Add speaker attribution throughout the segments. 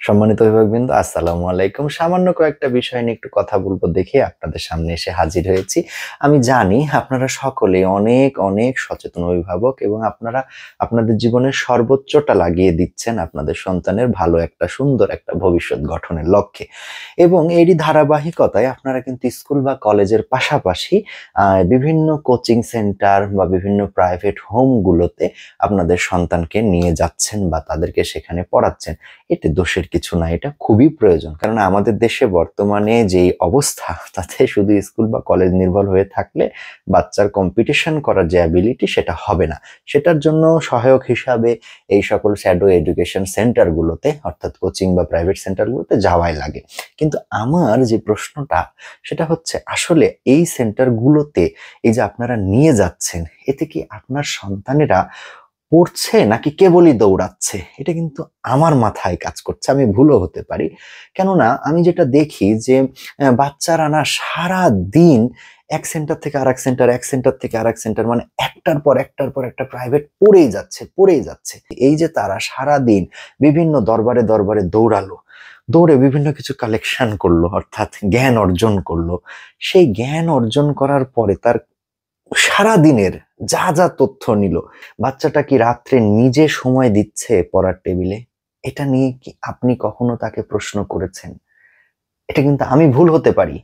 Speaker 1: সম্মানিত অভিভাবকবৃন্দ, আসসালামু আলাইকুম। সামান্য কয়েকটা বিষয় নিয়ে একটু কথা বলবো দেখে আপনাদের সামনে এসে হাজির হয়েছি। আমি জানি আপনারা সকলেই অনেক, অনেক সচেতন অভিভাবক এবং আপনারা আপনাদের জীবনের সর্বোচ্চটা লাগিয়ে দিচ্ছেন আপনাদের সন্তানের ভালো একটা সুন্দর একটা ভবিষ্যৎ গঠনের লক্ষ্যে। এবং এরই ধারাবাহিকতায় আপনারা কিন্তু স্কুল বা কলেজের পাশাপাশি বিভিন্ন কোচিং সেন্টার বা বিভিন্ন প্রাইভেট হোমগুলোতে আপনাদের সন্তানকে নিয়ে যাচ্ছেন বা তাদেরকে সেখানে পড়াচ্ছেন। এতে দোষের কিছু না, এটা খুবই প্রয়োজন। কারণ আমাদের দেশে বর্তমানে যেই অবস্থা, তাতে শুধু স্কুল বা কলেজ নির্ভর হয়ে থাকলে বাচ্চার কম্পিটিশন করার যে অ্যাবিলিটি সেটা হবে না। সেটার জন্য সহায়ক হিসাবে এই সকল শ্যাডো এডুকেশন সেন্টারগুলোতে, অর্থাৎ কোচিং বা প্রাইভেট সেন্টারগুলোতে যাওয়াই লাগে। কিন্তু আমার যে প্রশ্নটা সেটা হচ্ছে, আসলে এই সেন্টারগুলোতে এই যে আপনারা নিয়ে যাচ্ছেন, এতে কি আপনার সন্তানেরা পড়ছে নাকি কেবলই দৌড়াচ্ছে? এটা কিন্তু আমার মাথায় কাজ করছে। আমি ভুলও হতে পারি। কেননা আমি যেটা দেখি যে বাচ্চারা না সারাদিন এক সেন্টার থেকে আরেক সেন্টার, এক সেন্টার থেকে আরেক সেন্টার, মানে একটার পর একটা প্রাইভেট পড়েই যাচ্ছে, পড়েই যাচ্ছে। এই যে তারা সারাদিন বিভিন্ন দরবারে, দরবারে দৌড়ালো, দৌড়ে বিভিন্ন কিছু কালেকশন করলো, অর্থাৎ জ্ঞান অর্জন করলো। সেই জ্ঞান অর্জন করার পরে তার সারাদিনের যা যা তথ্য নিল, বাচ্চাটা কি রাত্রে নিজে সময় দিচ্ছে পড়ার টেবিলে? এটা নিয়ে কি আপনি কখনো তাকে প্রশ্ন করেছেন? এটা কিন্তু আমি ভুল হতে পারি,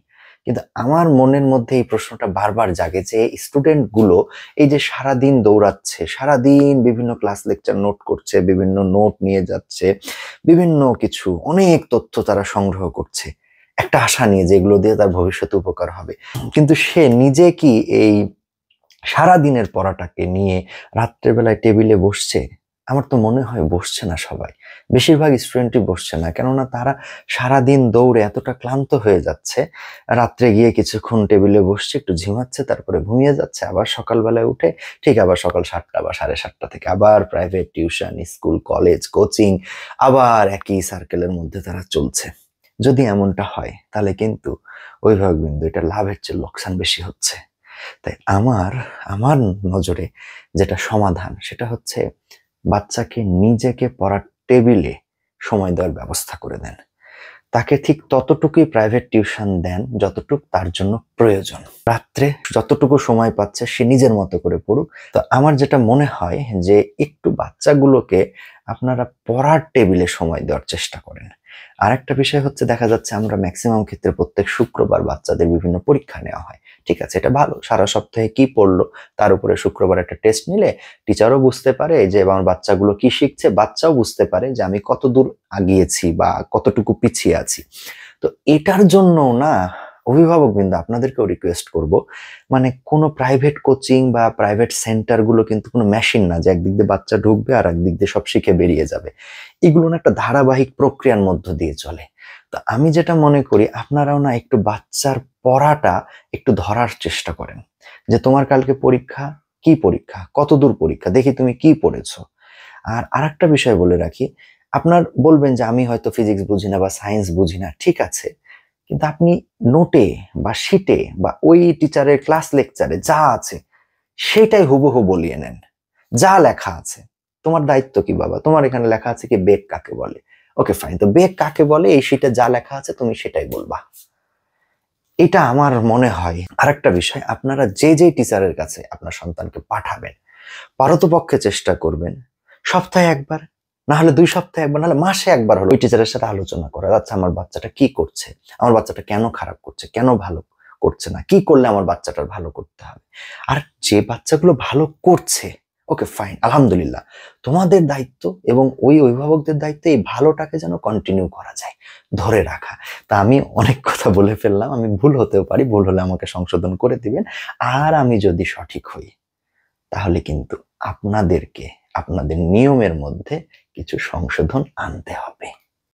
Speaker 1: কিন্তু আমার মনের মধ্যে এই প্রশ্নটা বারবার জাগে যে স্টুডেন্ট গুলো এই যে সারাদিন দৌড়াচ্ছে, সারাদিন বিভিন্ন ক্লাস লেকচার নোট করছে, বিভিন্ন নোট নিয়ে যাচ্ছে, বিভিন্ন কিছু অনেক তথ্য তারা সংগ্রহ করছে একটা আশা নিয়ে, যেগুলো দিয়ে তার ভবিষ্যতে উপকার হবে। কিন্তু সে নিজে কি এই সারাদিনের পড়াটাকে নিয়ে রাত্রেবেলায় টেবিলে বসছে? আমার তো মনে হয় বসছে না সবাই। বেশিরভাগ স্টুডেন্টই বসছে না। কেননা তারা সারাদিন দৌড়ে এতটা ক্লান্ত হয়ে যাচ্ছে, রাত্রে গিয়ে কিছুক্ষণ টেবিলে বসছে, একটু ঝিমাচ্ছে, তারপরে ঘুমিয়ে যাচ্ছে। আবার সকালবেলায় উঠে ঠিক আবার সকাল ৭টা বা ৭:৩০ থেকে আবার private tuition, school, college, coaching, আবার একই সার্কেলের মধ্যে তারা চলছে। যদি এমনটা হয় তাহলে কিন্তু অভিভাবকবৃন্দ, এটা লাভের চেয়ে লোকসান বেশি হচ্ছে। তাই আমার আমার নজরে যেটা সমাধান, সেটা হচ্ছে বাচ্চাকে নিজেকে পড়ার টেবিলে সময় দেওয়ার ব্যবস্থা করে দেন। তাকে ঠিক ততটুকুই প্রাইভেট টিউশন দেন যতটুকু তার জন্য প্রয়োজন। রাত্রে যতটুকু সময় পাচ্ছে সে নিজের মতো করে পড়ুক। তো আমার যেটা মনে হয় যে একটু বাচ্চাগুলোকে আপনারা পড়ার টেবিলে সময় দেওয়ার চেষ্টা করেন। আরেকটা বিষয় হচ্ছে, দেখা যাচ্ছে আমরা ম্যাক্সিমাম ক্ষেত্রে প্রত্যেক শুক্রবার বাচ্চাদের বিভিন্ন পরীক্ষা নেওয়া হয়। ঠিক আছে, এটা ভালো। সারা সপ্তাহে কি পড়লো তার উপরে শুক্রবার একটা টেস্ট নিলে টিচারও বুঝতে পারে যে আমার বাচ্চাগুলো কি শিখছে, বাচ্চাও বুঝতে পারে যে আমি কতদূর আগিয়েছি বা কতটুকু পিছিয়ে আছি। তো এটার জন্য না, অভিভাবকবৃন্দ, আপনাদেরকেও রিকোয়েস্ট করব, মানে কোনো প্রাইভেট কোচিং বা প্রাইভেট সেন্টার গুলো কিন্তু কোনো মেশিন না যে একদিক দিয়ে বাচ্চা ঢুকবে আর একদিক দিয়ে সব শিখে বেরিয়ে যাবে। এগুলো না একটা ধারাবাহিক প্রক্রিয়ার মধ্য দিয়ে চলে। তো আমি যেটা মনে করি, আপনারাও না একটু বাচ্চার পড়াটা একটু ধরার চেষ্টা করেন, যে তোমার কালকে পরীক্ষা, কি পরীক্ষা, কতদূর পরীক্ষা, দেখি তুমি কি পড়েছো। আর আরেকটা বিষয় বলে রাখি, আপনার বলবেন যে আমি হয়তো ফিজিক্স বুঝি না বা সায়েন্স বুঝি না, ঠিক আছে, কিন্তু আপনি নোটে বা শিটে বা ওই টিচারের ক্লাস লেকচারে যা আছে সেটাই হুবহু বলিয়ে নেন, যা লেখা আছে। তোমার দায়িত্ব কি বাবা, তোমার এখানে লেখা আছে কি বেগ কাকে বলে, ওকে ফাইন, তো বেগ কাকে বলে এই শিটে যা লেখা আছে তুমি সেটাই বলবা। এটা আমার মনে হয়। আরেকটা বিষয়, আপনারা যে যে টিচারের কাছে আপনার সন্তানকে পাঠাবেন, পারতপক্ষে চেষ্টা করবেন সপ্তাহে একবার, না হলে 2 সপ্তাহে একবার, না হলে মাসে একবার হলো ওই টিচারের সাথে আলোচনা করা। আচ্ছা, আমার বাচ্চাটা কি করছে, আমার বাচ্চাটা কেন খারাপ করছে, কেন ভালো করছে না, কি করলে আমার বাচ্চাটার ভালো করতে হবে। আর যে বাচ্চাগুলো ভালো করছে, ওকে ফাইন, আলহামদুলিল্লাহ, তোমাদের দায়িত্ব এবং ওই অভিভাবকদের দায়িত্ব এই ভালোটাকে যেন কন্টিনিউ করা যায়, ধরে রাখা। তা আমি অনেক কথা বলে ফেললাম, আমি ভুল হতেও পারি, ভুল হলে আমাকে সংশোধন করে দিবেন। আর আমি যদি সঠিক হই, তাহলে কিন্তু আপনাদেরকে আপনাদের নিয়মের মধ্যে কিছু সংশোধন আনতে হবে।